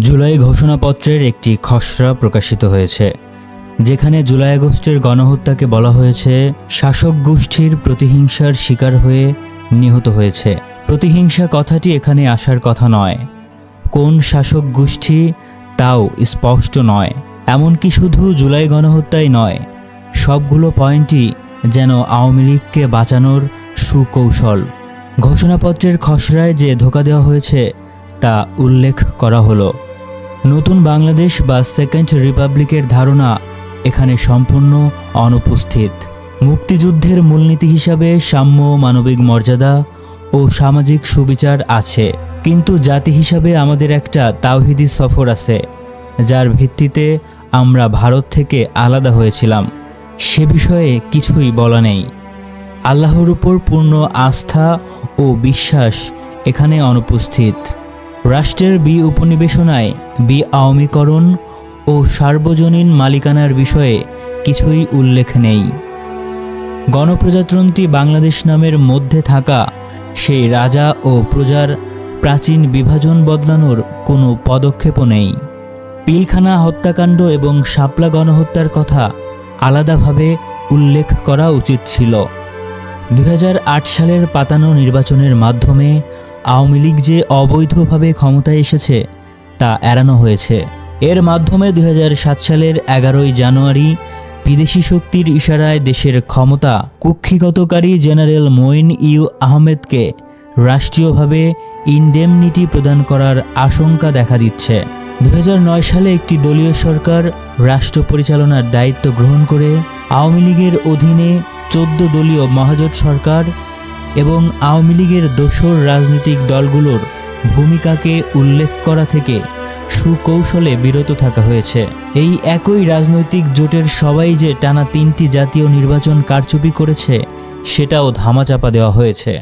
জুলাই ঘোষণাপত্রের একটি খসড়া প্রকাশিত হয়েছে, যেখানে জুলাই আগস্টের গণহত্যাকে বলা হয়েছে শাসক গোষ্ঠীর প্রতিহিংসার শিকার হয়ে নিহত হয়েছে। প্রতিহিংসা কথাটি এখানে আসার কথা নয়, কোন শাসক গোষ্ঠী তাও স্পষ্ট নয়। এমনকি শুধু জুলাই গণহত্যাই নয়, সবগুলো পয়েন্টই যেন আওয়ামী লীগকে বাঁচানোর সুকৌশল। ঘোষণাপত্রের খসড়ায় যে ধোঁকা দেওয়া হয়েছে তা উল্লেখ করা হলো। নতুন বাংলাদেশ বা সেকেন্ড রিপাবলিকের ধারণা এখানে সম্পূর্ণ অনুপস্থিত। মুক্তিযুদ্ধের মূলনীতি হিসাবে সাম্য, মানবিক মর্যাদা ও সামাজিক সুবিচার আছে, কিন্তু জাতি হিসাবে আমাদের একটা তাওহিদি সফর আছে, যার ভিত্তিতে আমরা ভারত থেকে আলাদা হয়েছিলাম। সে বিষয়ে কিছুই বলা নেই। আল্লাহর উপর পূর্ণ আস্থা ও বিশ্বাস এখানে অনুপস্থিত। রাষ্ট্রের উপনিবেশনায় আওয়ামীকরণ ও সার্বজনীন মালিকানার বিষয়ে কিছুই উল্লেখ নেই। গণপ্রজাতন্ত্রী বাংলাদেশ নামের মধ্যে থাকা সেই রাজা ও প্রজার প্রাচীন বিভাজন বদলানোর কোনো পদক্ষেপও নেই। পিলখানা হত্যাকাণ্ড এবং শাপলা গণহত্যার কথা আলাদাভাবে উল্লেখ করা উচিত ছিল। 2008 সালের পাতানো নির্বাচনের মাধ্যমে আওয়ামী লীগ যে অবৈধভাবে ক্ষমতায় এসেছে তা এড়ানো হয়েছে। এর মাধ্যমে 2007 সালের 11ই জানুয়ারি বিদেশি শক্তির ইশারায় দেশের ক্ষমতা কুক্ষিগতকারী জেনারেল মঈন আহমেদকে রাষ্ট্রীয়ভাবে ইনডেমনিটি প্রদান করার আশঙ্কা দেখা দিচ্ছে। 2009 সালে একটি দলীয় সরকার রাষ্ট্র পরিচালনার দায়িত্ব গ্রহণ করে আওয়ামী লীগের অধীনে 14 দলীয় মহাজোট সরকার এবং আওয়ামী লীগের দোসর রাজনৈতিক দলগুলোর ভূমিকাকে উল্লেখ করা থেকে সুকৌশলে বিরত থাকা হয়েছে। এই একই রাজনৈতিক জোটের সবাই যে টানা 3টি জাতীয় নির্বাচন কারচুপি করেছে সেটাও ধামাচাপা দেওয়া হয়েছে।